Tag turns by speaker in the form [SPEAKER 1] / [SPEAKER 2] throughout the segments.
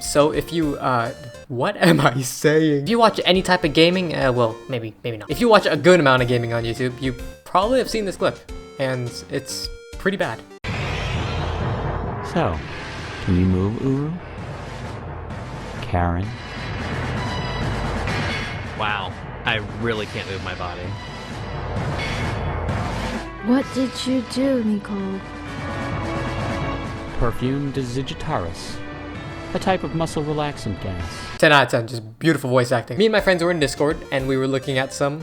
[SPEAKER 1] So if you, what am I saying? If you watch any type of gaming, well, maybe not. If you watch a good amount of gaming on YouTube, you probably have seen this clip, and it's pretty bad.
[SPEAKER 2] So, can you move, Uru? Karen?
[SPEAKER 3] Wow, I really can't move my body.
[SPEAKER 4] What did you do, Nicole?
[SPEAKER 2] Perfume Digitaris, a type of muscle relaxant gas.
[SPEAKER 1] 10 out of 10, just beautiful voice acting. Me and my friends were in Discord, and we were looking at some,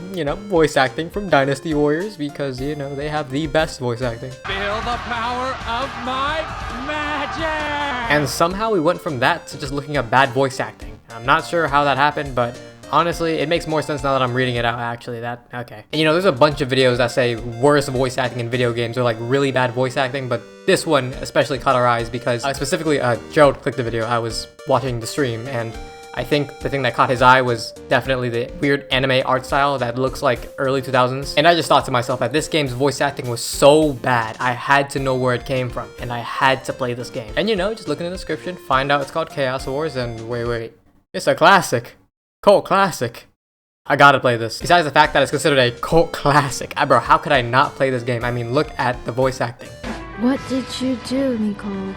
[SPEAKER 1] voice acting from Dynasty Warriors, because, they have the best voice acting.
[SPEAKER 5] Feel the power of my magic!
[SPEAKER 1] And somehow we went from that to just looking at bad voice acting. I'm not sure how that happened, but honestly, it makes more sense now that I'm reading it out, actually. Okay. And there's a bunch of videos that say worst voice acting in video games or like really bad voice acting, but this one especially caught our eyes because specifically Gerald clicked the video. I was watching the stream, and I think the thing that caught his eye was definitely the weird anime art style that looks like early 2000s. And I just thought to myself that this game's voice acting was so bad, I had to know where it came from, and I had to play this game. And just look in the description, find out it's called Chaos Wars, and wait, it's a classic. Cult classic. I gotta play this. Besides the fact that it's considered a cult classic. Bro, how could I not play this game? I mean, look at the voice acting.
[SPEAKER 4] What did you do, Nicole?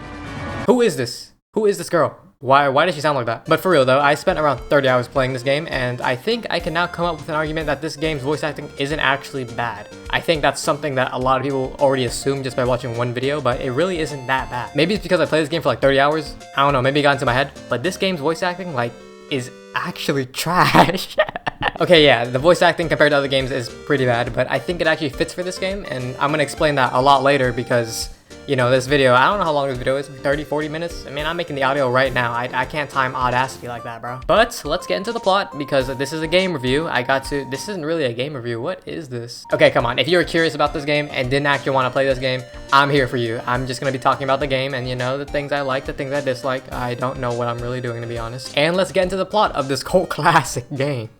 [SPEAKER 1] Who is this? Who is this girl? Why does she sound like that? But for real though, I spent around 30 hours playing this game, and I think I can now come up with an argument that this game's voice acting isn't actually bad. I think that's something that a lot of people already assume just by watching one video, but it really isn't that bad. Maybe it's because I played this game for like 30 hours. I don't know, maybe it got into my head. But this game's voice acting, is actually trash. Okay, yeah, the voice acting compared to other games is pretty bad, but I think it actually fits for this game, and I'm gonna explain that a lot later because, this video, I don't know how long this video is, 30, 40 minutes? I mean, I'm making the audio right now. I can't time Audacity like that, bro. But let's get into the plot because this is a game review. This isn't really a game review. What is this? Okay, come on. If you're curious about this game and didn't actually want to play this game, I'm here for you. I'm just gonna be talking about the game and, the things I like, the things I dislike. I don't know what I'm really doing, to be honest. And let's get into the plot of this cult classic game.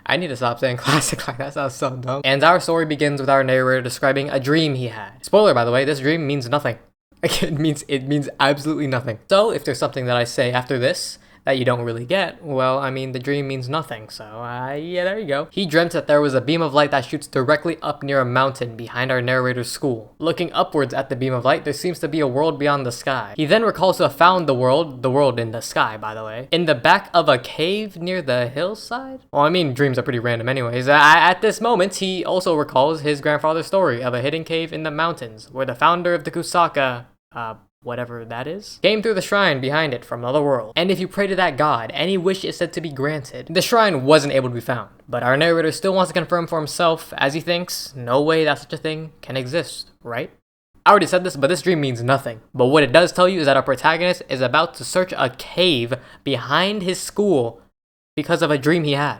[SPEAKER 1] I need to stop saying classic like that. Sounds so dumb. And our story begins with our narrator describing a dream he had. Spoiler, by the way, this dream means nothing. It means absolutely nothing. So if there's something that I say after this that you don't really get, well, I mean, the dream means nothing. So, yeah, there you go. He dreamt that there was a beam of light that shoots directly up near a mountain behind our narrator's school. Looking upwards at the beam of light, there seems to be a world beyond the sky. He then recalls to have found the world in the sky, by the way, in the back of a cave near the hillside? Well, I mean, dreams are pretty random anyways. At this moment, he also recalls his grandfather's story of a hidden cave in the mountains, where the founder of the Kusaka, whatever that is, came through the shrine behind it from another world. And if you pray to that god, any wish is said to be granted. The shrine wasn't able to be found, but our narrator still wants to confirm for himself, as he thinks no way that such a thing can exist, right? I already said this, but this dream means nothing. But what it does tell you is that our protagonist is about to search a cave behind his school because of a dream he had.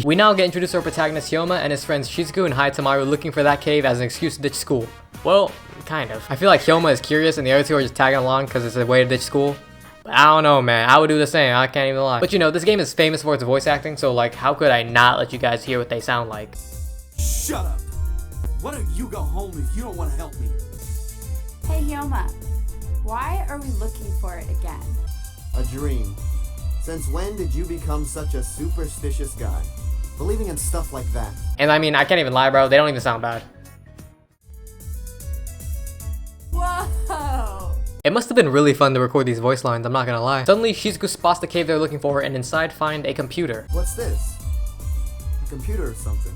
[SPEAKER 1] We now get introduced to our protagonist Hyoma and his friends Shizuku and Hayatamaru looking for that cave as an excuse to ditch school. Well, kind of. I feel like Hyoma is curious and the other two are just tagging along because it's a way to ditch school. But I don't know, man. I would do the same. I can't even lie. But this game is famous for its voice acting, so how could I not let you guys hear what they sound like?
[SPEAKER 6] Shut up! Why don't you go home if you don't want to help me?
[SPEAKER 7] Hey Hyoma, why are we looking for it again?
[SPEAKER 8] A dream. Since when did you become such a superstitious guy? Believing in stuff like that.
[SPEAKER 1] And I mean, I can't even lie, bro. They don't even sound bad.
[SPEAKER 7] Whoa!
[SPEAKER 1] It must have been really fun to record these voice lines, I'm not gonna lie. Suddenly, Shizuku spots the cave they're looking for and inside find a computer.
[SPEAKER 8] What's this? A computer or something?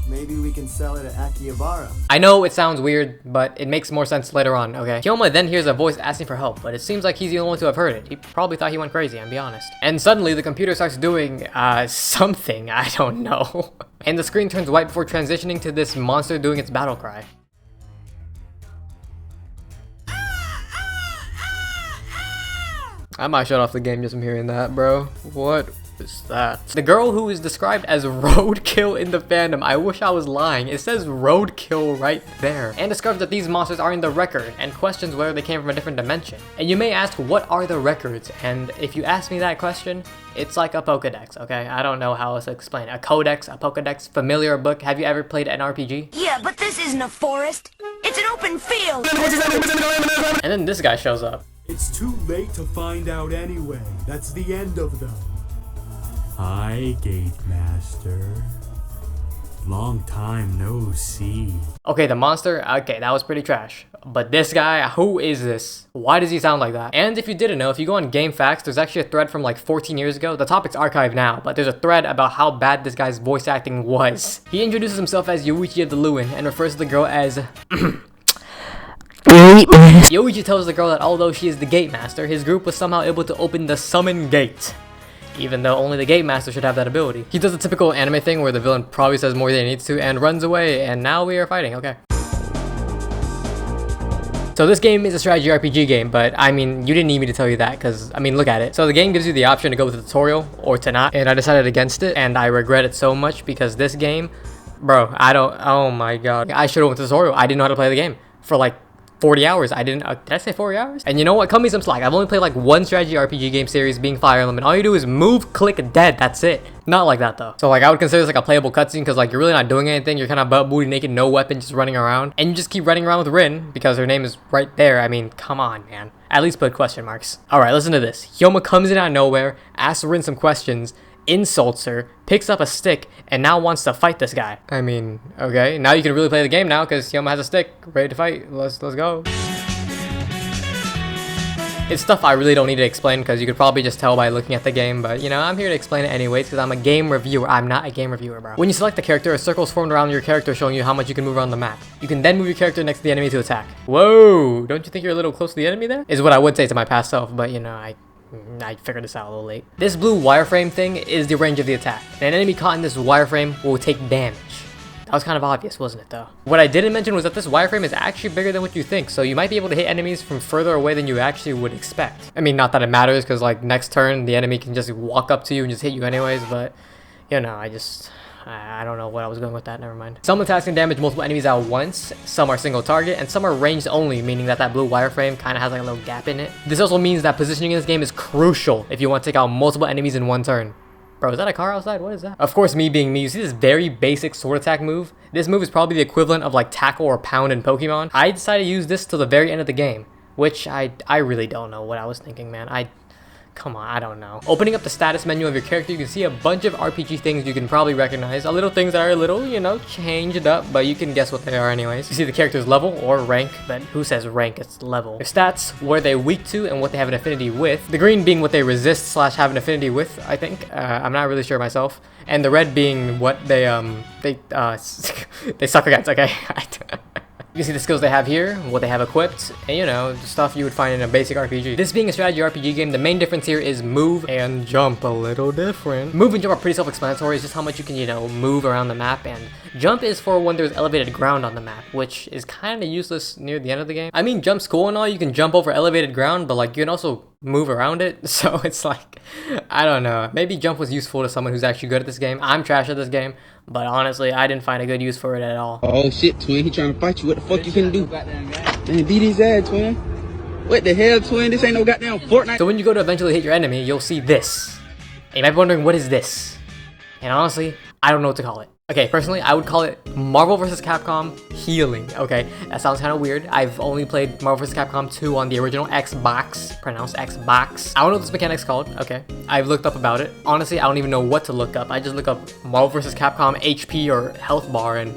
[SPEAKER 8] Maybe we can sell it at Akihabara.
[SPEAKER 1] I know it sounds weird, but it makes more sense later on, okay? Hyoma then hears a voice asking for help, but it seems like he's the only one to have heard it. He probably thought he went crazy, I'll be honest. And suddenly the computer starts doing, something, I don't know. And the screen turns white before transitioning to this monster doing its battle cry. I might shut off the game just from hearing that, bro. What is that? The girl who is described as roadkill in the fandom, I wish I was lying. It says roadkill right there. And discovers that these monsters are in the record and questions whether they came from a different dimension. And you may ask, what are the records? And if you ask me that question, it's like a Pokedex, okay? I don't know how else to explain it. A codex, a Pokedex, familiar book. Have you ever played an RPG?
[SPEAKER 9] Yeah, but this isn't a forest. It's an open field.
[SPEAKER 1] And then this guy shows up.
[SPEAKER 6] It's too late to find out anyway. That's the end of them. Hi, Gate Master. Long time no see.
[SPEAKER 1] Okay, the monster, okay, that was pretty trash. But this guy, who is this? Why does he sound like that? And if you didn't know, if you go on Game Facts, there's actually a thread from like 14 years ago. The topic's archived now, but there's a thread about how bad this guy's voice acting was. He introduces himself as Yoichi of the Lewin and refers to the girl as Yoichi tells the girl that although she is the Gate Master, his group was somehow able to open the Summon Gate, even though only the Gate Master should have that ability. He does the typical anime thing where the villain probably says more than he needs to and runs away, and now we are fighting, okay. So this game is a strategy RPG game, but I mean, you didn't need me to tell you that, because, I mean, look at it. So the game gives you the option to go with the tutorial or to not, and I decided against it, and I regret it so much because this game, bro, oh my god. I should have went to the tutorial. I didn't know how to play the game for like 40 hours. I didn't, did I say 40 hours? And you know what? Cut me some slack. I've only played like one strategy RPG game series, being Fire Emblem, and all you do is move, click, dead. That's it. Not like that though. So like I would consider this like a playable cutscene because like you're really not doing anything. You're kind of butt booty naked, no weapon, just running around. And you just keep running around with Rin because her name is right there. I mean, come on, man. At least put question marks. Alright, listen to this. Hyoma comes in out of nowhere, asks Rin some questions, insults her, picks up a stick, and now wants to fight this guy. I mean, okay. Now you can really play the game now because Hyoma has a stick, ready to fight. Let's go. It's stuff I really don't need to explain because you could probably just tell by looking at the game, but you know, I'm here to explain it anyways because I'm a game reviewer. I'm not a game reviewer, bro. When you select the character, a circle is formed around your character showing you how much you can move around the map. You can then move your character next to the enemy to attack. Whoa, don't you think you're a little close to the enemy there? Is what I would say to my past self, but you know, I figured this out a little late. This blue wireframe thing is the range of the attack. And an enemy caught in this wireframe will take damage. That was kind of obvious, wasn't it though? What I didn't mention was that this wireframe is actually bigger than what you think, so you might be able to hit enemies from further away than you actually would expect. I mean, not that it matters, because like next turn, the enemy can just walk up to you and just hit you anyways, but you know, I don't know what I was going with that, never mind. Some attacks can damage multiple enemies at once, some are single target, and some are ranged only, meaning that that blue wireframe kind of has like a little gap in it. This also means that positioning in this game is crucial if you want to take out multiple enemies in one turn. Bro, is that a car outside? What is that? Of course, me being me, you see this very basic sword attack move? This move is probably the equivalent of like tackle or pound in Pokemon. I decided to use this till the very end of the game, which I really don't know what I was thinking, man. Come on, I don't know. Opening up the status menu of your character, you can see a bunch of RPG things you can probably recognize. Little things that are a little, you know, changed up, but you can guess what they are anyways. You see the character's level or rank, but who says rank? It's level. Their stats, where they're weak to, and what they have an affinity with. The green being what they resist / have an affinity with, I think. I'm not really sure myself. And the red being what they suck against, okay? You can see the skills they have here, what they have equipped, and you know, the stuff you would find in a basic RPG. This being a strategy RPG game, the main difference here is move and jump, a little different. Move and jump are pretty self-explanatory, it's just how much you can, you know, move around the map, and jump is for when there's elevated ground on the map, which is kind of useless near the end of the game. I mean, jump's cool and all, you can jump over elevated ground, but like, you can also move around it, so it's like, I don't know. Maybe jump was useful to someone who's actually good at this game. I'm trash at this game, but honestly, I didn't find a good use for it at all.
[SPEAKER 9] Oh shit, twin, he trying to fight you. What the fuck you finna do? Man, beat his ass, twin. What the hell, twin? This ain't no goddamn Fortnite.
[SPEAKER 1] So when you go to eventually hit your enemy, you'll see this. And you might be wondering, what is this? And honestly, I don't know what to call it. Okay, personally, I would call it Marvel vs. Capcom Healing. Okay, that sounds kind of weird. I've only played Marvel vs. Capcom 2 on the original Xbox, pronounced Xbox. I don't know what this mechanic's called. Okay, I've looked up about it. Honestly, I don't even know what to look up. I just look up Marvel vs. Capcom HP or health bar and,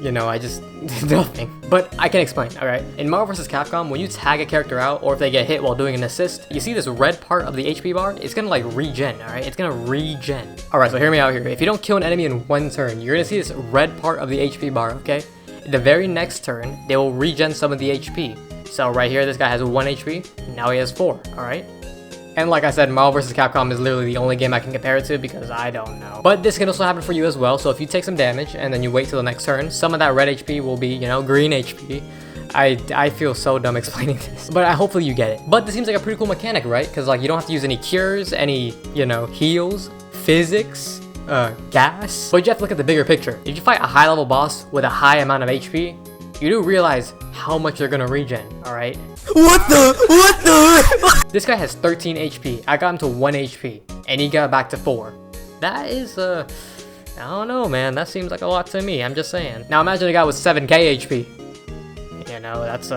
[SPEAKER 1] you know, I just nothing. But I can explain, alright? In Marvel vs. Capcom, when you tag a character out or if they get hit while doing an assist, you see this red part of the HP bar? It's gonna like regen, alright? It's gonna regen. Alright, so hear me out here. If you don't kill an enemy in one turn, you're gonna see this red part of the HP bar, okay? The very next turn, they will regen some of the HP. So right here, this guy has 1 HP, now he has 4, alright? And like I said, Marvel vs. Capcom is literally the only game I can compare it to because I don't know. But this can also happen for you as well, so if you take some damage and then you wait till the next turn, some of that red HP will be, you know, green HP. I feel so dumb explaining this, but hopefully you get it. But this seems like a pretty cool mechanic, right? Because like you don't have to use any cures, any, you know, heals, physics, gas. But you have to look at the bigger picture. If you fight a high level boss with a high amount of HP, you do realize how much they're gonna regen, alright? What the? This guy has 13 HP. I got him to 1 HP, and he got back to 4. That is, I don't know, man. That seems like a lot to me. I'm just saying. Now imagine a guy with 7k HP. You know, that's,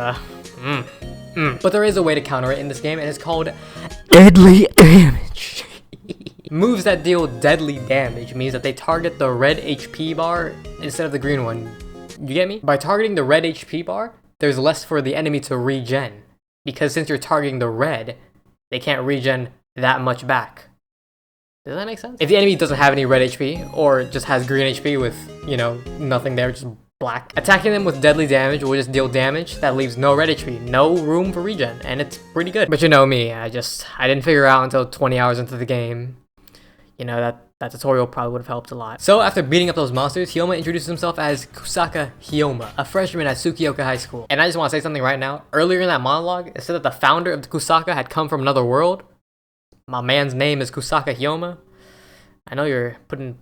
[SPEAKER 1] But there is a way to counter it in this game, and it's called deadly damage. Moves that deal deadly damage means that they target the red HP bar instead of the green one. You get me? By targeting the red HP bar, there's less for the enemy to regen. Because since you're targeting the red, they can't regen that much back. Does that make sense? If the enemy doesn't have any red HP, or just has green HP with, you know, nothing there, just black, attacking them with deadly damage will just deal damage that leaves no red HP, no room for regen, and it's pretty good. But you know me, I didn't figure out until 20 hours into the game. You know, that tutorial probably would have helped a lot. So after beating up those monsters, Hyoma introduces himself as Kusaka Hyoma, a freshman at Tsukioka High School. And I just want to say something right now. Earlier in that monologue, it said that the founder of the Kusaka had come from another world. My man's name is Kusaka Hyoma. I know you're putting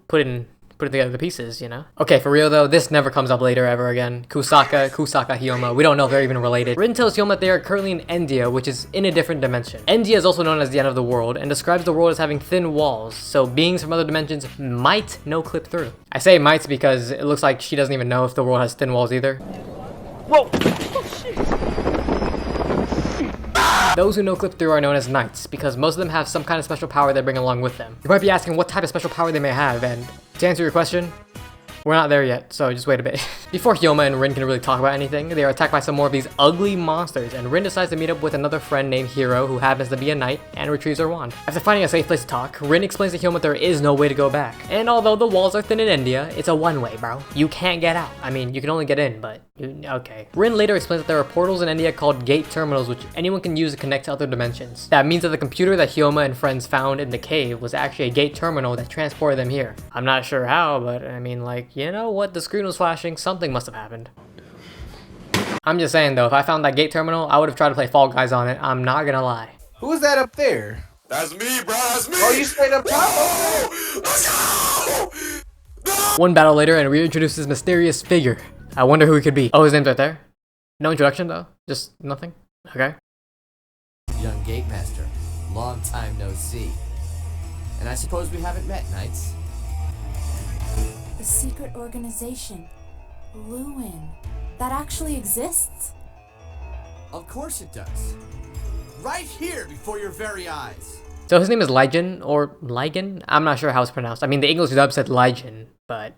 [SPEAKER 1] together the pieces, you know? Okay, for real though, this never comes up later ever again. Kusaka Hyoma. We don't know if they're even related. Rin tells Hyoma that they are currently in Endia, which is in a different dimension. Endia is also known as the end of the world, and describes the world as having thin walls, so beings from other dimensions might no-clip through. I say might because it looks like she doesn't even know if the world has thin walls either. Whoa! Those who no-clip through are known as knights, because most of them have some kind of special power they bring along with them. You might be asking what type of special power they may have, and to answer your question, we're not there yet, so just wait a bit. Before Hyoma and Rin can really talk about anything, they are attacked by some more of these ugly monsters, and Rin decides to meet up with another friend named Hiro, who happens to be a knight, and retrieves her wand. After finding a safe place to talk, Rin explains to Hyoma that there is no way to go back. And although the walls are thin in India, it's a one-way, bro. You can't get out. I mean, you can only get in, but okay. Rin later explains that there are portals in India called gate terminals, which anyone can use to connect to other dimensions. That means that the computer that Hyoma and friends found in the cave was actually a gate terminal that transported them here. I'm not sure how, but I mean, like, you know what? The screen was flashing, something must have happened. I'm just saying though, if I found that gate terminal, I would have tried to play Fall Guys on it. I'm not gonna lie.
[SPEAKER 10] Who is that up there?
[SPEAKER 11] That's me, bro. That's me.
[SPEAKER 10] Oh, you stayed up top? Okay.
[SPEAKER 1] One battle later, and reintroduces this mysterious figure. I wonder who he could be. Oh, his name's right there. No introduction though. Just nothing. Okay.
[SPEAKER 12] Young Gate Master, long time no see. And I suppose we haven't met, knights.
[SPEAKER 7] The secret organization, Lewin, that actually exists?
[SPEAKER 12] Of course it does. Right here before your very eyes.
[SPEAKER 1] So his name is Lygen, or Lygen? I'm not sure how it's pronounced. I mean, the English dub said Lygen, but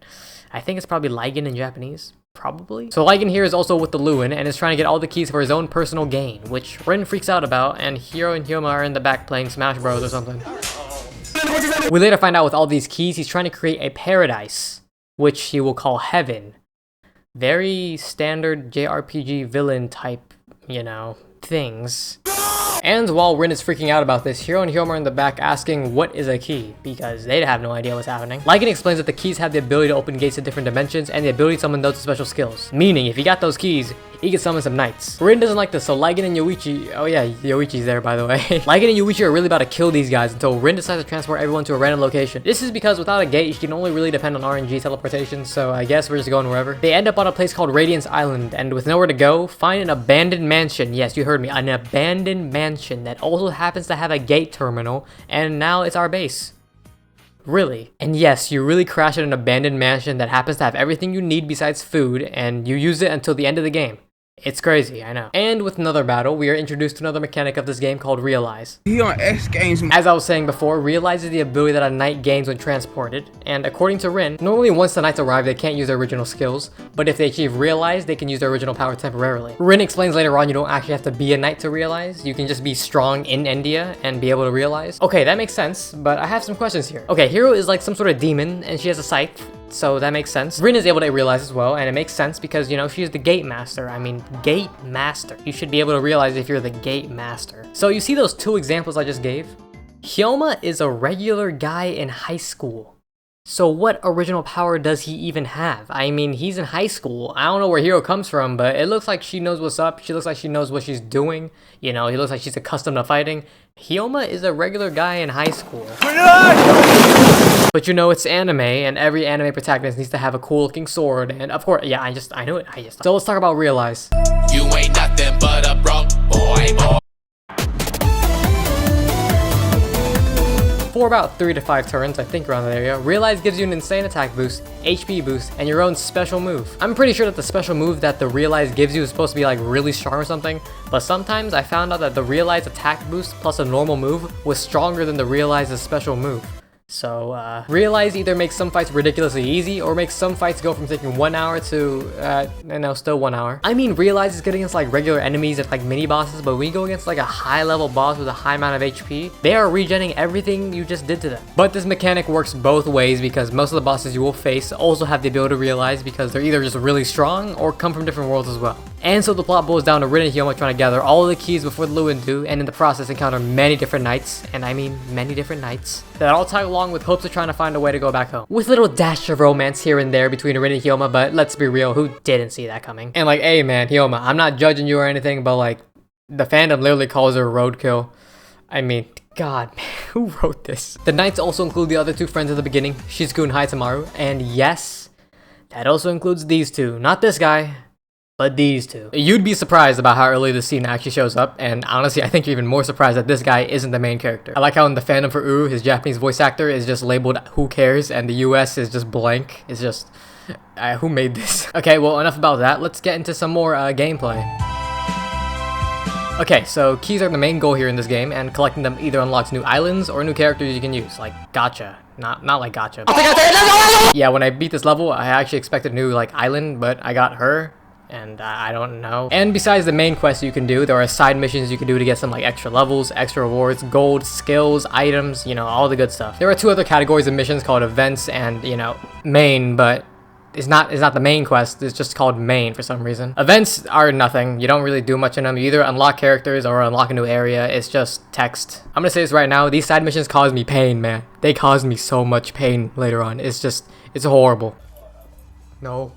[SPEAKER 1] I think it's probably Lygen in Japanese. Probably. So Lygen here is also with the Lewin and is trying to get all the keys for his own personal gain, which Rin freaks out about, and Hiro and Hyoma are in the back playing Smash Bros or something. We later find out with all these keys, he's trying to create a paradise, which he will call Heaven. Very standard JRPG villain type, you know, things. And while Rin is freaking out about this, Hiro and Hyoma are in the back asking what is a key, because they have no idea what's happening. Lygen explains that the keys have the ability to open gates to different dimensions and the ability to summon those with special skills. Meaning, if he got those keys, he could summon some knights. Rin doesn't like this, so Lygen and Yoichi, oh yeah, Yoichi's there by the way. Lygen and Yoichi are really about to kill these guys until Rin decides to transport everyone to a random location. This is because without a gate, you can only really depend on RNG teleportation, so I guess we're just going wherever. They end up on a place called Radiance Island, and with nowhere to go, find an abandoned mansion. Yes, you heard me, an abandoned mansion that also happens to have a gate terminal, and now it's our base. Really. And yes, you really crash at an abandoned mansion that happens to have everything you need besides food, and you use it until the end of the game. It's crazy, I know. And with another battle, we are introduced to another mechanic of this game called Realize. As I was saying before, Realize is the ability that a knight gains when transported, and according to Rin, normally once the knights arrive, they can't use their original skills, but if they achieve Realize, they can use their original power temporarily. Rin explains later on you don't actually have to be a knight to Realize, you can just be strong in India and be able to Realize. Okay, that makes sense, but I have some questions here. Okay, Hiro is like some sort of demon, and she has a scythe, so that makes sense. Rin is able to Realize as well, and it makes sense because, you know, she's the Gate Master. I mean, Gate Master. You should be able to Realize if you're the Gate Master. So you see those two examples I just gave? Hyoma is a regular guy in high school. So what original power does he even have? I mean, he's in high school. I don't know where Hiro comes from, but it looks like she knows what's up. She looks like she knows what she's doing. You know, he looks like she's accustomed to fighting. Hyoma is a regular guy in high school. But you know, it's anime, and every anime protagonist needs to have a cool looking sword, and of course, yeah, I knew it. So let's talk about Realize.
[SPEAKER 11] You ain't nothing but a broke boy.
[SPEAKER 1] For about 3 to 5 turns, I think around that area, Realize gives you an insane attack boost, HP boost, and your own special move. I'm pretty sure that the special move that the Realize gives you is supposed to be like really strong or something, but sometimes I found out that the Realize attack boost plus a normal move was stronger than the Realize's special move. So, Realize either makes some fights ridiculously easy, or makes some fights go from taking 1 hour to, still 1 hour. I mean, Realize is good against like regular enemies and like mini bosses, but when you go against like a high level boss with a high amount of HP, they are regenerating everything you just did to them. But this mechanic works both ways because most of the bosses you will face also have the ability to Realize because they're either just really strong or come from different worlds as well. And so the plot boils down to Rin and Hyoma trying to gather all of the keys before the Lewin do, and in the process encounter many different knights, and I mean many different knights, that all tag along with hopes of trying to find a way to go back home. With a little dash of romance here and there between Rin and Hyoma, but let's be real, who didn't see that coming? And like, hey man, Hyoma, I'm not judging you or anything, but like, the fandom literally calls her roadkill. I mean, God, man, who wrote this? The knights also include the other two friends at the beginning, Shizuku and Haitamaru, and yes, that also includes these two. Not this guy, but these two. You'd be surprised about how early this scene actually shows up, and honestly, I think you're even more surprised that this guy isn't the main character. I like how in the fandom for Uru, his Japanese voice actor is just labeled who cares, and the US is just blank. It's just, who made this? Okay, well, enough about that. Let's get into some more gameplay. Okay, so keys are the main goal here in this game, and collecting them either unlocks new islands or new characters you can use, like Gacha. Not like Gacha. Yeah, when I beat this level, I actually expected a new like island, but I got her. And I don't know. And besides the main quests you can do, there are side missions you can do to get some like extra levels, extra rewards, gold, skills, items, you know, all the good stuff. There are two other categories of missions called events and, you know, main, but it's not the main quest, it's just called main for some reason. Events are nothing, you don't really do much in them. You either unlock characters or unlock a new area, it's just text. I'm gonna say this right now, these side missions cause me pain, man. They cause me so much pain later on. It's horrible. No.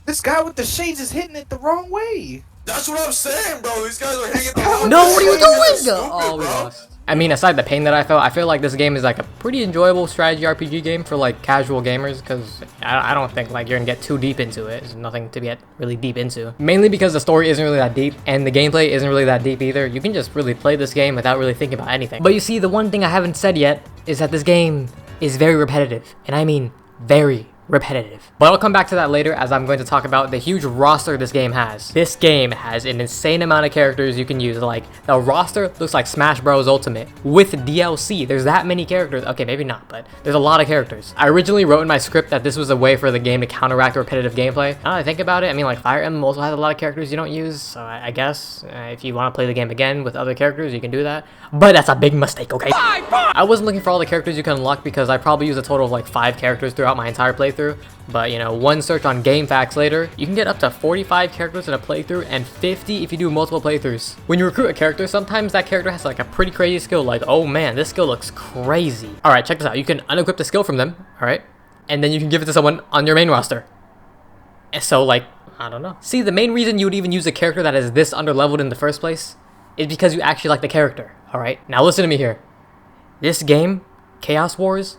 [SPEAKER 13] This guy with the shades is hitting it the wrong way.
[SPEAKER 10] That's what I'm saying, bro. These guys are hanging the
[SPEAKER 1] No, what are you doing? Oh, we lost. I mean, aside the pain that I feel like this game is like a pretty enjoyable strategy RPG game for like casual gamers, because I don't think like you're gonna get too deep into it. There's nothing to get really deep into. Mainly because the story isn't really that deep, and the gameplay isn't really that deep either. You can just really play this game without really thinking about anything. But you see, the one thing I haven't said yet is that this game is very repetitive, and I mean very repetitive. But I'll come back to that later, as I'm going to talk about the huge roster this game has. This game has an insane amount of characters you can use. Like, the roster looks like Smash Bros. Ultimate with DLC. There's that many characters. Okay, maybe not, but there's a lot of characters. I originally wrote in my script that this was a way for the game to counteract repetitive gameplay. Now that I think about it, I mean, like, Fire Emblem also has a lot of characters you don't use, so I guess if you want to play the game again with other characters, you can do that. But that's a big mistake, okay? I wasn't looking for all the characters you can unlock because I probably use a total of like 5 characters throughout my entire playthrough. But, you know, one search on Game Facts later, you can get up to 45 characters in a playthrough and 50 if you do multiple playthroughs. When you recruit a character, sometimes that character has like a pretty crazy skill, like, oh man, this skill looks crazy. Alright, check this out. You can unequip the skill from them, alright? And then you can give it to someone on your main roster. And so, like, I don't know. See, the main reason you would even use a character that is this underleveled in the first place is because you actually like the character, alright? Now listen to me here. This game, Chaos Wars,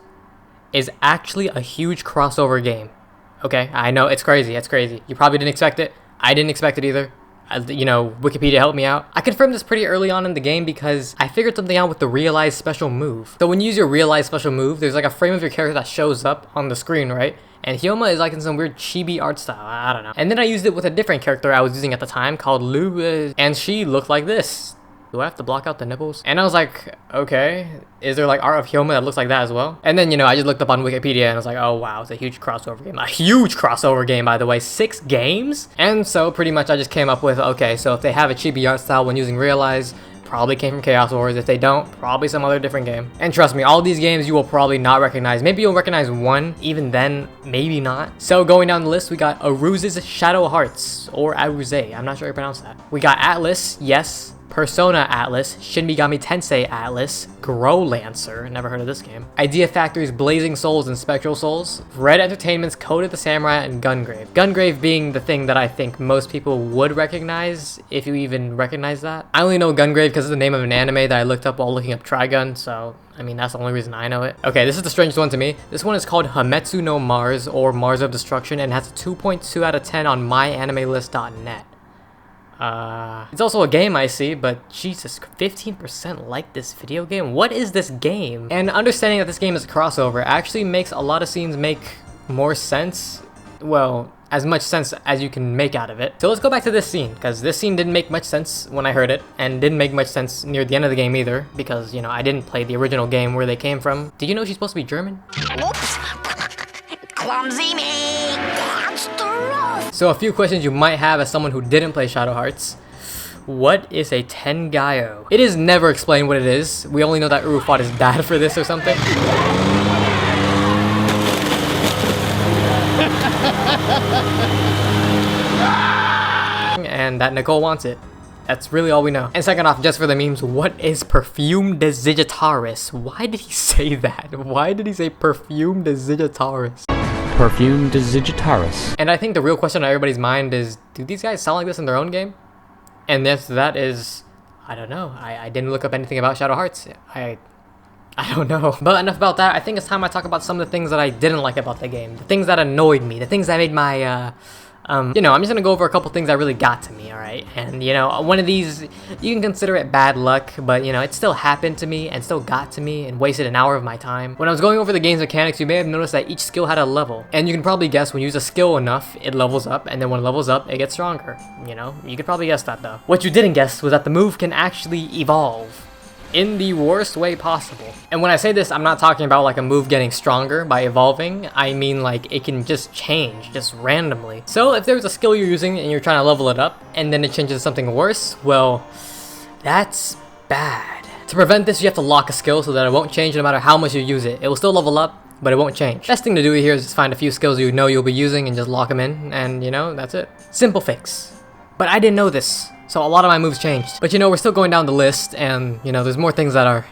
[SPEAKER 1] is actually a huge crossover game. Okay, I know, it's crazy, You probably didn't expect it. I didn't expect it either. You know, Wikipedia helped me out. I confirmed this pretty early on in the game because I figured something out with the Realize special move. So when you use your Realize special move, there's like a frame of your character that shows up on the screen, right? And Hyoma is like in some weird chibi art style, I don't know. And then I used it with a different character I was using at the time called Lu, and she looked like this. Do I have to block out the nipples? And I was like, okay, is there like art of Hyoma that looks like that as well? And then, you know, I just looked up on Wikipedia and I was like, oh wow, it's a huge crossover game. A huge crossover game, by the way, 6 games? And so pretty much I just came up with, okay, so if they have a chibi art style when using Realize, probably came from Chaos Wars. If they don't, probably some other different game. And trust me, all these games you will probably not recognize. Maybe you'll recognize one, even then, maybe not. So going down the list, we got Aruse's Shadow Hearts, or Aruse, I'm not sure how you pronounce that. We got Atlas, yes. Persona Atlas, Shin Megami Tensei Atlas, Grow Lancer, never heard of this game, Idea Factory's Blazing Souls and Spectral Souls, Red Entertainment's Code of the Samurai, and Gungrave. Gungrave being the thing that I think most people would recognize, if you even recognize that. I only know Gungrave because it's the name of an anime that I looked up while looking up Trigun, so I mean, that's the only reason I know it. Okay, this is the strangest one to me. This one is called Hametsu no Mars, or Mars of Destruction, and has a 2.2 out of 10 on myanimelist.net. It's also a game I see, but Jesus, 15% like this video game? What is this game? And understanding that this game is a crossover actually makes a lot of scenes make more sense. Well, as much sense as you can make out of it. So let's go back to this scene, because this scene didn't make much sense when I heard it, and didn't make much sense near the end of the game either, because, you know, I didn't play the original game where they came from. Did you know she's supposed to be German?
[SPEAKER 14] Oops! Clumsy me! That's the rough!
[SPEAKER 1] So a few questions you might have as someone who didn't play Shadow Hearts. What is a Tengayo? It is never explained what it is. We only know that Uru fought his dad for this or something. And that Nicole wants it. That's really all we know. And second off, just for the memes, what is Perfume de Zigitaris? Why did he say that? Why did he say Perfume de Zigitaris?
[SPEAKER 2] Perfume de Zigitaris.
[SPEAKER 1] And I think the real question on everybody's mind is, do these guys sound like this in their own game? And the answer to that is, I don't know. I didn't look up anything about Shadow Hearts. I don't know. But enough about that. I think it's time I talk about some of the things that I didn't like about the game. The things that annoyed me. The things that made my, you know, I'm just gonna go over a couple things that really got to me, alright? And, you know, one of these, you can consider it bad luck, but, you know, it still happened to me and still got to me and wasted an hour of my time. When I was going over the game's mechanics, you may have noticed that each skill had a level. And you can probably guess when you use a skill enough, it levels up, and then when it levels up, it gets stronger. You know, you could probably guess that, though. What you didn't guess was that the move can actually evolve. In the worst way possible. And when I say this, I'm not talking about like a move getting stronger by evolving. I mean like it can just change, just randomly. So if there's a skill you're using and you're trying to level it up and then it changes to something worse, well, that's bad. To prevent this, you have to lock a skill so that it won't change no matter how much you use it. It will still level up, but it won't change. Best thing to do here is just find a few skills you know you'll be using and just lock them in, and you know, that's it. Simple fix. But I didn't know this. So a lot of my moves changed. But you know, we're still going down the list, and you know, there's more things that are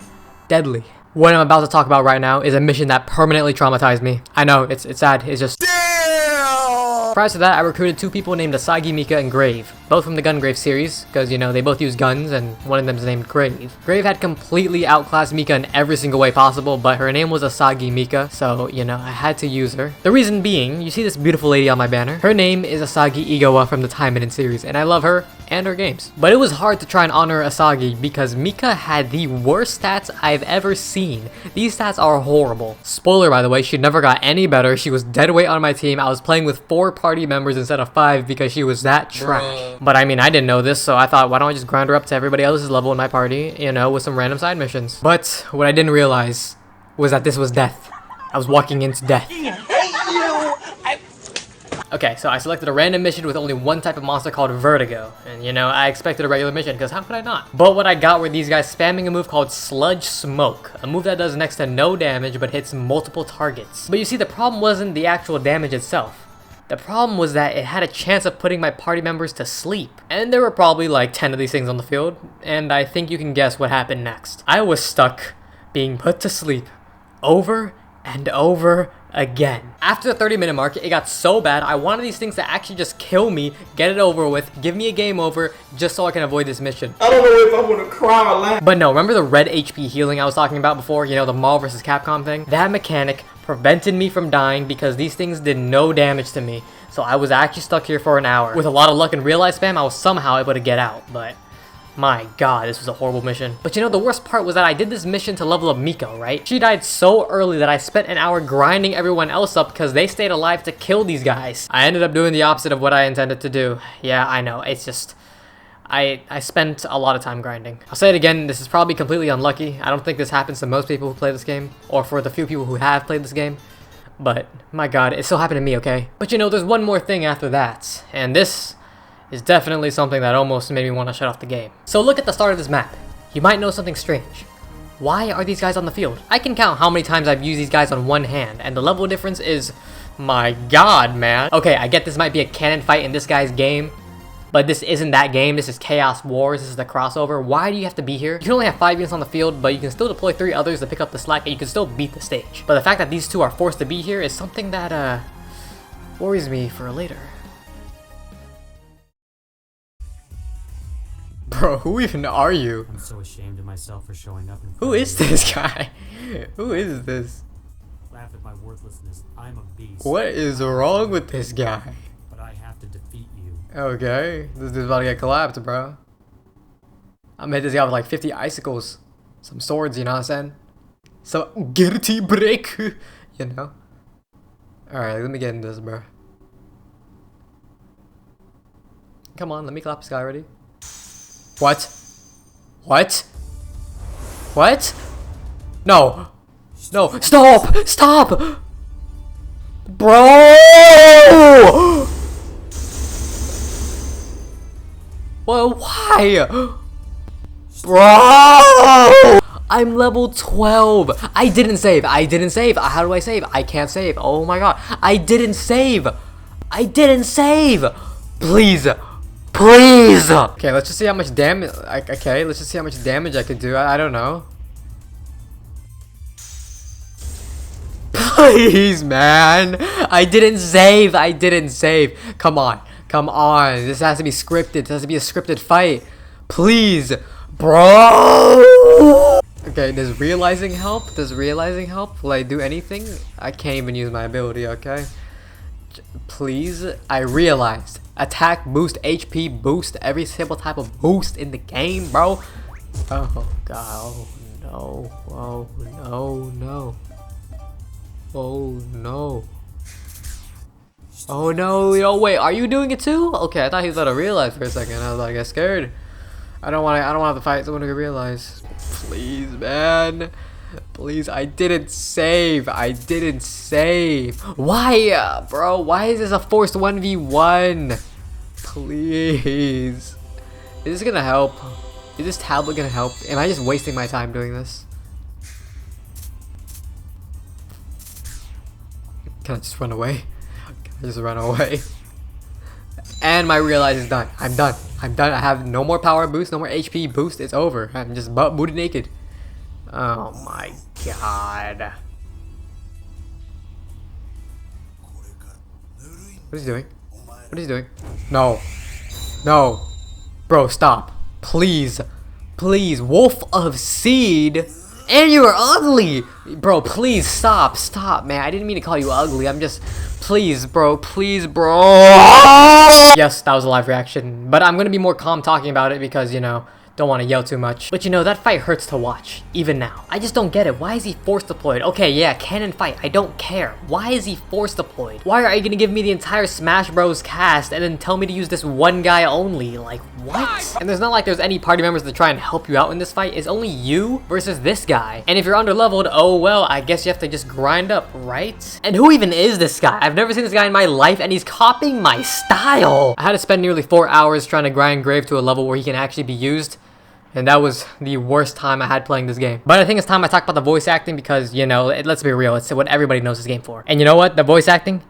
[SPEAKER 1] deadly. What I'm about to talk about right now is a mission that permanently traumatized me. I know, it's sad, it's just... Damn! Prior to that, I recruited two people named Asagi, Mika, and Grave. Both from the Gungrave series, because you know, they both use guns, and one of them is named Grave. Grave had completely outclassed Mika in every single way possible, but her name was Asagi Mika, so you know, I had to use her. The reason being, you see this beautiful lady on my banner? Her name is Asagi Igawa from the Taimanin series, and I love her and her games. But it was hard to try and honor Asagi because Mika had the worst stats I've ever seen. These stats are horrible. Spoiler by the way, she never got any better. She was dead weight on my team. I was playing with 4 party members instead of 5 because she was that trash. But I mean, I didn't know this, so I thought, why don't I just grind her up to everybody else's level in my party, you know, with some random side missions. But what I didn't realize was that this was death. I was walking into death. Okay, so I selected a random mission with only one type of monster called Vertigo. And you know, I expected a regular mission, because how could I not? But what I got were these guys spamming a move called Sludge Smoke. A move that does next to no damage, but hits multiple targets. But you see, the problem wasn't the actual damage itself. The problem was that it had a chance of putting my party members to sleep. And there were probably like 10 of these things on the field, and I think you can guess what happened next. I was stuck being put to sleep over and over again. After the 30-minute mark, it got so bad, I wanted these things to actually just kill me, get it over with, give me a game over, just so I can avoid this mission.
[SPEAKER 9] I don't know if I'm gonna cry or laugh.
[SPEAKER 1] But no, remember the red HP healing I was talking about before? You know, the Marvel vs. Capcom thing? That mechanic prevented me from dying because these things did no damage to me. So I was actually stuck here for an hour. With a lot of luck and real life spam, I was somehow able to get out, but... my god, this was a horrible mission. But you know, the worst part was that I did this mission to level up Miko, right? She died so early that I spent an hour grinding everyone else up because they stayed alive to kill these guys. I ended up doing the opposite of what I intended to do. Yeah, I know, it's just... I spent a lot of time grinding. I'll say it again, this is probably completely unlucky. I don't think this happens to most people who play this game, or for the few people who have played this game. But, my god, it still happened to me, okay? But you know, there's one more thing after that, and this is definitely something that almost made me want to shut off the game. So look at the start of this map. You might know something strange. Why are these guys on the field? I can count how many times I've used these guys on one hand, and the level difference is... my god, man. Okay, I get this might be a canon fight in this guy's game, but this isn't that game. This is Chaos Wars. This is the crossover. Why do you have to be here? You can only have 5 units on the field, but you can still deploy 3 others to pick up the slack, and you can still beat the stage. But the fact that these two are forced to be here is something that, worries me for later. Bro, who even are you?
[SPEAKER 6] I'm so ashamed of myself for showing up.
[SPEAKER 1] Who is this guy? Who is this?
[SPEAKER 6] Laugh at my worthlessness. I'm a beast.
[SPEAKER 1] What is wrong with this guy?
[SPEAKER 6] But I have to defeat you.
[SPEAKER 1] Okay, this dude's about to get collapsed, bro. I'm hit this guy with like 50 icicles. Some swords, you know what I'm saying? Some guilty break, you know? Alright, let me get into this, bro. Come on, let me clap this guy already. What? What? What? No! No! Stop! Stop! Bro! Well, why? Bro! I'm level 12. I didn't save. I didn't save. How do I save? I can't save. Oh my god. I didn't save. I didn't save. Please. Please. Okay, let's just see how much damage. Okay, let's just see how much damage I could do. I don't know. Please, man. I didn't save. I didn't save. Come on. Come on. This has to be scripted. This has to be a scripted fight. Please. Bro. Okay, does realizing help? Does realizing help? Will I do anything? I can't even use my ability, okay? Please. I realized. Attack boost, HP boost, every single type of boost in the game, bro. Oh, God. Oh, no. Oh, no, no. Oh no. Oh no, yo, wait, are you doing it too? Okay, I thought he was about to realize for a second. I was like, I get scared. I don't want to fight someone who can realize. Please, man. Please, I didn't save. I didn't save. Why, bro? Why is this a forced 1v1? Please. Is this gonna help? Is this tablet gonna help? Am I just wasting my time doing this? Can I just run away? Can I just run away? And my realize is done. I'm done. I'm done. I have no more power boost, no more HP boost. It's over. I'm just butt booty naked. Oh my god. What is he doing? What is he doing? No. No. Bro, stop. Please. Please. Wolf of Seed. And you are ugly! Bro, please stop. Stop, man. I didn't mean to call you ugly. I'm just... Please, bro. Please, bro. Yes, that was a live reaction. But I'm gonna be more calm talking about it because, you know, don't want to yell too much. But you know, that fight hurts to watch. Even now. I just don't get it. Why is he force deployed? Okay, yeah, cannon fight. I don't care. Why is he force deployed? Why are you gonna give me the entire Smash Bros cast and then tell me to use this one guy only? Like, what? And there's not like there's any party members to try and help you out in this fight. It's only you versus this guy. And if you're under-leveled, oh well, I guess you have to just grind up, right? And who even is this guy? I've never seen this guy in my life and he's copying my style. I had to spend nearly 4 hours trying to grind Grave to a level where he can actually be used. And that was the worst time I had playing this game. But I think it's time I talk about the voice acting because, you know, let's be real, it's what everybody knows this game for. And you know what? The voice acting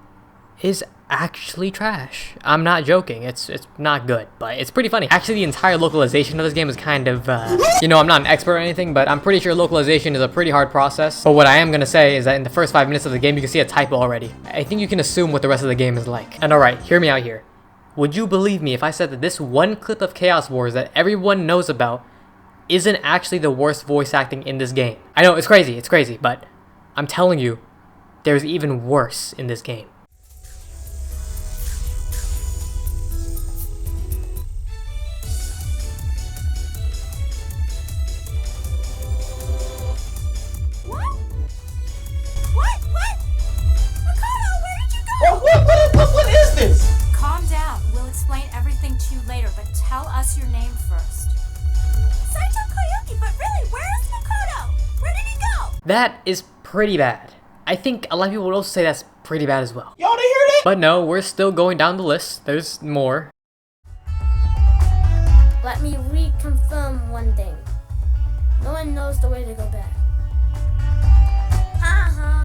[SPEAKER 1] is actually trash. I'm not joking. It's not good, but it's pretty funny. Actually, the entire localization of this game is kind of, you know, I'm not an expert or anything, but I'm pretty sure localization is a pretty hard process. But what I am gonna say is that in the first 5 minutes of the game, you can see a typo already. I think you can assume what the rest of the game is like. And alright, hear me out here. Would you believe me if I said that this one clip of Chaos Wars that everyone knows about isn't actually the worst voice acting in this game? I know, it's crazy, but I'm telling you, there's even worse in this game.
[SPEAKER 10] What is this?
[SPEAKER 7] Calm down. We'll explain everything to you later, but tell us your name first. But really, where is Makoto? Where did he go?
[SPEAKER 1] That is pretty bad. I think a lot of people would also say that's pretty bad as well.
[SPEAKER 10] Y'all didn't hear that?
[SPEAKER 1] But no, we're still going down the list. There's more.
[SPEAKER 4] Let me reconfirm one thing. No one knows the way to go back.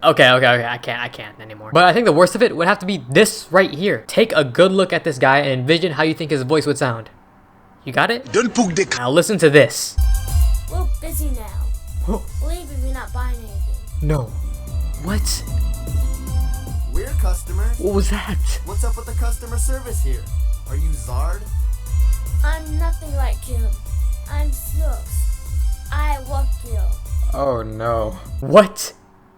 [SPEAKER 1] Okay, I can't anymore. But I think the worst of it would have to be this right here. Take a good look at this guy and envision how you think his voice would sound. You got it? Now listen to this.
[SPEAKER 4] We're busy now. Leave if you're not buying anything.
[SPEAKER 1] No. What?
[SPEAKER 8] We're customers.
[SPEAKER 1] What was that?
[SPEAKER 8] What's up with the customer service here? Are you Zard?
[SPEAKER 4] I'm nothing like him. I'm Sus. I work you.
[SPEAKER 1] Oh no. What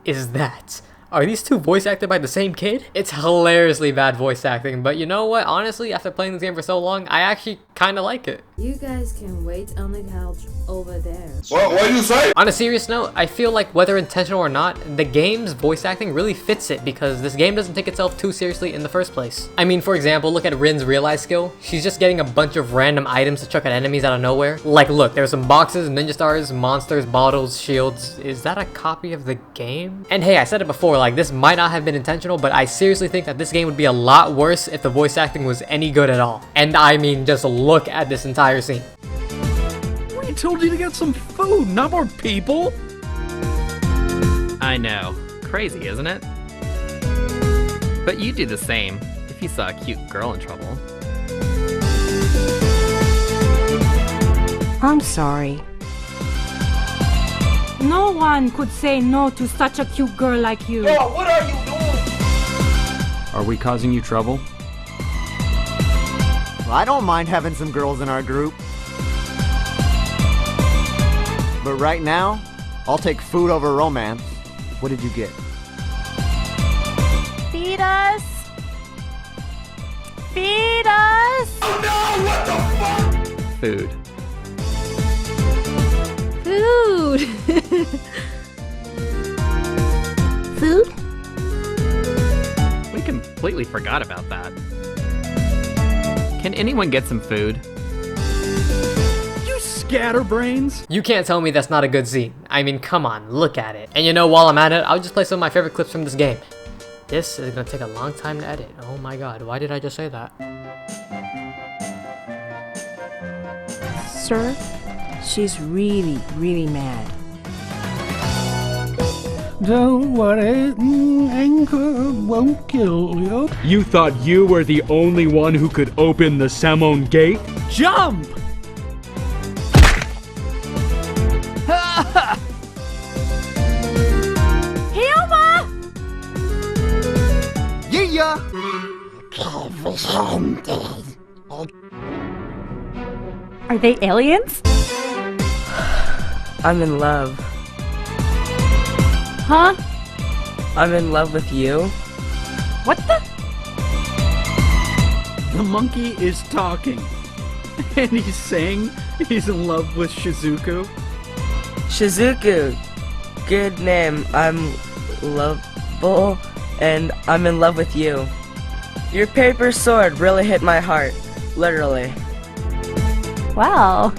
[SPEAKER 1] is that? Are these two voice acted by the same kid? It's hilariously bad voice acting, but you know what? Honestly, after playing this game for so long, I actually kind of like it.
[SPEAKER 15] You guys can wait on the couch over there.
[SPEAKER 10] What do you say?
[SPEAKER 1] On a serious note, I feel like whether intentional or not, the game's voice acting really fits it because this game doesn't take itself too seriously in the first place. I mean, for example, look at Rin's realize skill. She's just getting a bunch of random items to chuck at enemies out of nowhere. Like, look, there's some boxes, ninja stars, monsters, bottles, shields. Is that a copy of the game? And hey, I said it before, like, this might not have been intentional, but I seriously think that this game would be a lot worse if the voice acting was any good at all. And I mean, just look at this entire scene.
[SPEAKER 5] We told you to get some food, not more people.
[SPEAKER 3] I know. Crazy, isn't it? But you'd do the same if you saw a cute girl in trouble.
[SPEAKER 16] I'm sorry. No one could say no to such a cute girl like you.
[SPEAKER 13] Yo, what are you doing?
[SPEAKER 2] Are we causing you trouble?
[SPEAKER 8] Well, I don't mind having some girls in our group. But right now, I'll take food over romance. What did you get?
[SPEAKER 16] Feed us! Feed us!
[SPEAKER 10] Oh no, what the fuck?
[SPEAKER 3] Food.
[SPEAKER 16] Food! Food?
[SPEAKER 3] We completely forgot about that. Can anyone get some food?
[SPEAKER 5] You scatterbrains.
[SPEAKER 1] You can't tell me that's not a good scene. I mean, come on, look at it. And you know, while I'm at it, I'll just play some of my favorite clips from this game. This is gonna take a long time to edit. Oh my god, why did I just say that?
[SPEAKER 16] Sir, she's really, really mad.
[SPEAKER 5] Don't worry, anger won't kill you.
[SPEAKER 6] You thought you were the only one who could open the Salmon Gate?
[SPEAKER 5] Jump!
[SPEAKER 16] Hilma!
[SPEAKER 8] Yeah!
[SPEAKER 16] Are they aliens?
[SPEAKER 17] I'm in love.
[SPEAKER 16] Huh?
[SPEAKER 17] I'm in love with you.
[SPEAKER 16] What the?
[SPEAKER 5] The monkey is talking. And he's saying he's in love with Shizuku.
[SPEAKER 17] Shizuku. Good name. I'm lovable and I'm in love with you. Your paper sword really hit my heart. Literally.
[SPEAKER 16] Wow.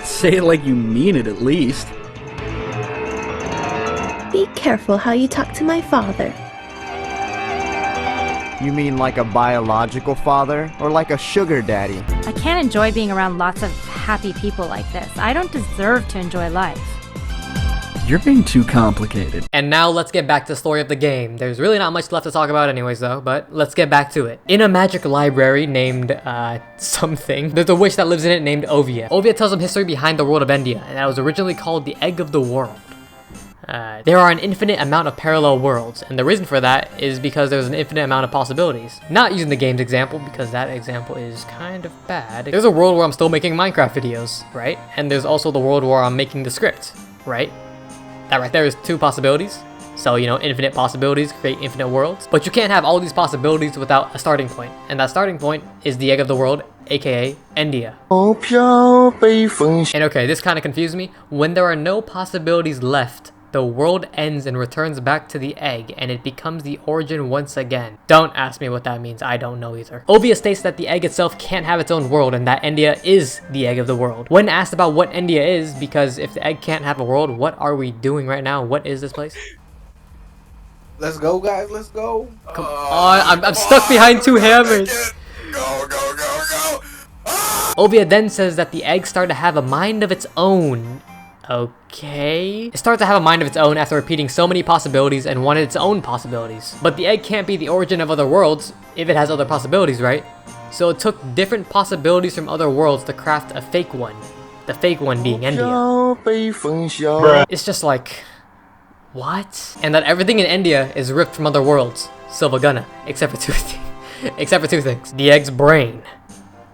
[SPEAKER 5] Say it like you mean it at least.
[SPEAKER 18] Be careful how you talk to my father.
[SPEAKER 8] You mean like a biological father or like a sugar daddy?
[SPEAKER 16] I can't enjoy being around lots of happy people like this. I don't deserve to enjoy life.
[SPEAKER 5] You're being too complicated.
[SPEAKER 1] And now let's get back to the story of the game. There's really not much left to talk about anyways though, but let's get back to it. In a magic library named, something, there's a witch that lives in it named Ovia. Ovia tells them history behind the world of India, and that was originally called the Egg of the World. There are an infinite amount of parallel worlds, and the reason for that is because there's an infinite amount of possibilities. Not using the game's example, because that example is kind of bad. There's a world where I'm still making Minecraft videos, right? And there's also the world where I'm making the script, right? That right there is two possibilities. So, you know, infinite possibilities create infinite worlds. But you can't have all these possibilities without a starting point. And that starting point is the Egg of the World, aka India. And okay, this kind of confused me. When there are no possibilities left, the world ends and returns back to the egg, and it becomes the origin once again. Don't ask me what that means, I don't know either. Ovia states that the egg itself can't have its own world, and that India is the egg of the world. When asked about what India is, because if the egg can't have a world, what are we doing right now? What is this place?
[SPEAKER 13] Let's go, guys, let's go.
[SPEAKER 1] Come on, I'm stuck behind two hammers.
[SPEAKER 10] Go.
[SPEAKER 1] Ovia then says that the egg started to have a mind of its own. Okay. It started to have a mind of its own after repeating so many possibilities and wanted its own possibilities. But the egg can't be the origin of other worlds if it has other possibilities, right? So it took different possibilities from other worlds to craft a fake one. The fake one being India. It's just like, what? And that everything in India is ripped from other worlds. Silvaguna, except for two things. The egg's brain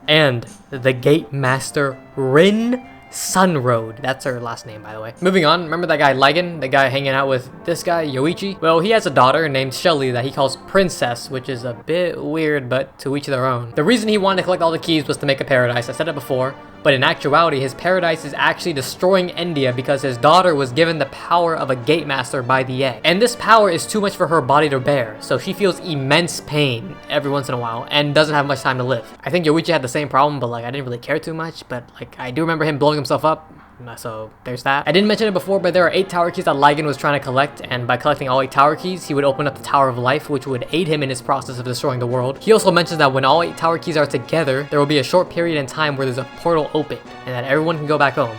[SPEAKER 1] and the gate master Rin Sun Road. That's her last name, by the way. Moving on, remember that guy Ligon? The guy hanging out with this guy, Yoichi? Well, he has a daughter named Shelly that he calls Princess, which is a bit weird, but to each their own. The reason he wanted to collect all the keys was to make a paradise. I said it before. But in actuality, his paradise is actually destroying India because his daughter was given the power of a gate master by the egg. And this power is too much for her body to bear, so she feels immense pain every once in a while and doesn't have much time to live. I think Yoichi had the same problem, but like I didn't really care too much, but like I do remember him blowing himself up. So there's that. I didn't mention it before, but there are 8 tower keys that Ligon was trying to collect, and by collecting all 8 tower keys, he would open up the Tower of Life, which would aid him in his process of destroying the world. He also mentions that when all 8 tower keys are together, there will be a short period in time where there's a portal open, and that everyone can go back home.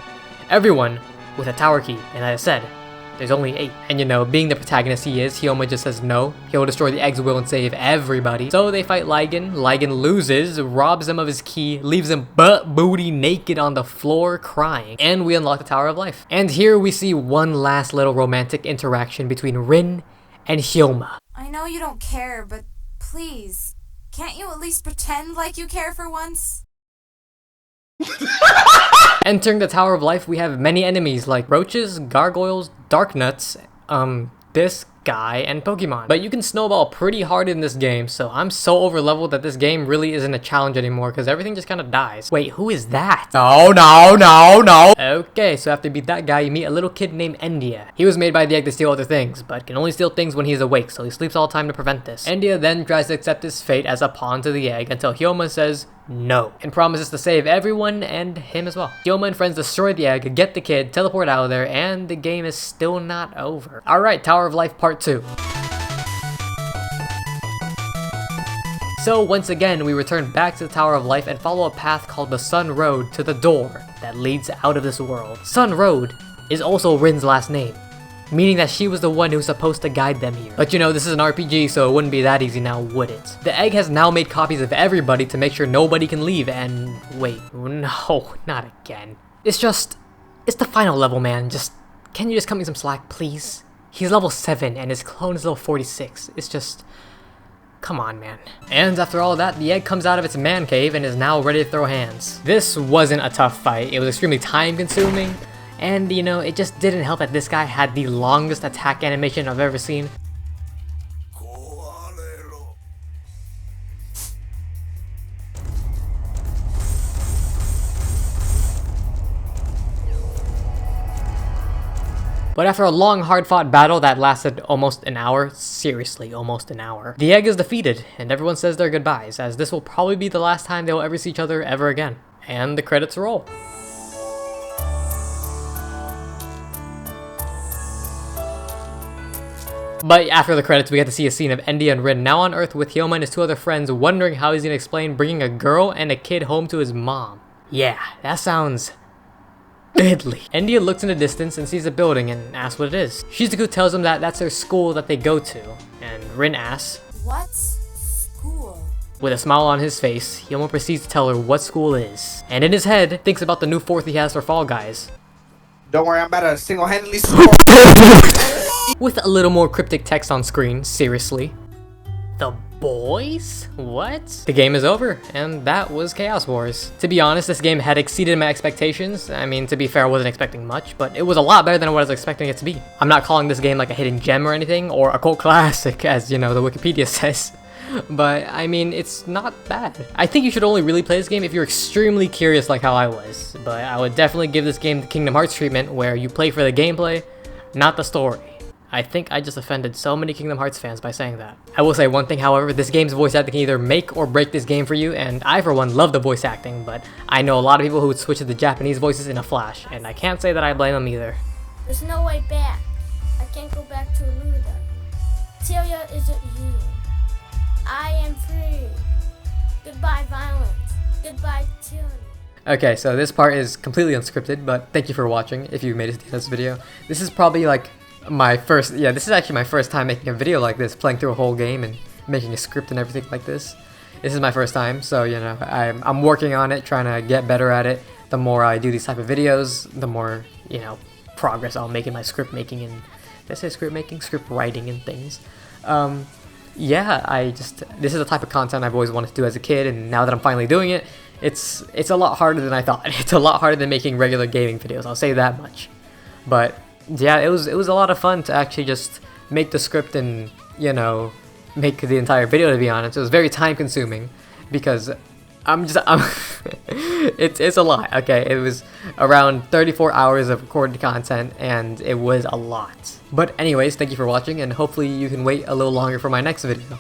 [SPEAKER 1] Everyone with a tower key, and as I said, there's only 8. And you know, being the protagonist he is, Hyoma just says no. He'll destroy the egg's will and save everybody. So they fight Ligon. Ligon loses, robs him of his key, leaves him butt booty naked on the floor crying. And we unlock the Tower of Life. And here we see one last little romantic interaction between Rin and Hyoma.
[SPEAKER 7] I know you don't care, but please, can't you at least pretend like you care for once?
[SPEAKER 1] Entering the Tower of Life, we have many enemies like roaches, gargoyles, dark nuts, this guy, and Pokemon. But you can snowball pretty hard in this game, so I'm so over leveled that this game really isn't a challenge anymore because everything just kind of dies. Wait, who is that? No. Okay, so after you beat that guy, you meet a little kid named Endia. He was made by the egg to steal other things, but can only steal things when he's awake, so he sleeps all the time to prevent this. Endia then tries to accept his fate as a pawn to the egg until Hyoma says no, and promises to save everyone and him as well. Hyoma and friends destroy the egg, get the kid, teleport out of there, and the game is still not over. Alright, Tower of Life Part 2. So once again, we return back to the Tower of Life and follow a path called the Sun Road to the door that leads out of this world. Sun Road is also Rin's last name, meaning that she was the one who was supposed to guide them here. But you know, this is an RPG, so it wouldn't be that easy now, would it? The egg has now made copies of everybody to make sure nobody can leave, and wait, no, not again. It's the final level, man. Can you just cut me some slack, please? He's level 7 and his clone is level 46. It's just, come on, man. And after all that, the egg comes out of its man cave and is now ready to throw hands. This wasn't a tough fight. It was extremely time consuming. And, you know, it just didn't help that this guy had the longest attack animation I've ever seen. But after a long, hard-fought battle that lasted almost an hour, seriously, almost an hour, the egg is defeated, and everyone says their goodbyes, as this will probably be the last time they'll ever see each other ever again. And the credits roll. But after the credits, we get to see a scene of Endia and Rin now on Earth with Hyoma and his 2 other friends wondering how he's gonna explain bringing a girl and a kid home to his mom. Yeah, that sounds deadly. Endia looks in the distance and sees a building and asks what it is. Shizuku tells him that that's their school that they go to, and Rin asks,
[SPEAKER 7] What's school?
[SPEAKER 1] With a smile on his face, Hyoma proceeds to tell her what school is, and in his head, thinks about the new 4th he has for Fall Guys.
[SPEAKER 13] Don't worry, I'm about to single-handedly score.
[SPEAKER 1] With a little more cryptic text on screen, seriously. The boys? What? The game is over, and that was Chaos Wars. To be honest, this game had exceeded my expectations. I mean, to be fair, I wasn't expecting much, but it was a lot better than what I was expecting it to be. I'm not calling this game like a hidden gem or anything, or a cult classic, as, you know, the Wikipedia says. But, I mean, it's not bad. I think you should only really play this game if you're extremely curious like how I was. But I would definitely give this game the Kingdom Hearts treatment, where you play for the gameplay, not the story. I think I just offended so many Kingdom Hearts fans by saying that. I will say one thing, however, this game's voice acting can either make or break this game for you, and I, for one, love the voice acting, but I know a lot of people who would switch to the Japanese voices in a flash, and I can't say that I blame them either.
[SPEAKER 4] There's no way back. I can't go back to Luda. Celia isn't you. I am free. Goodbye, violence. Goodbye, tyranny.
[SPEAKER 1] Okay, so this part is completely unscripted, but thank you for watching if you made it to the end of this video. This is probably like this is actually my first time making a video like this, playing through a whole game and making a script and everything like this. This is my first time, so you know, I'm working on it, trying to get better at it. The more I do these type of videos, the more, you know, progress I'll make in my script making and, did I say script making? Script writing and things. Yeah, this is the type of content I've always wanted to do as a kid, and now that I'm finally doing it, it's a lot harder than I thought. It's a lot harder than making regular gaming videos, I'll say that much. But yeah, it was a lot of fun to actually just make the script and, you know, make the entire video, to be honest. It was very time consuming because it's a lot, okay? It was around 34 hours of recorded content and it was a lot. But anyways, thank you for watching and hopefully you can wait a little longer for my next video.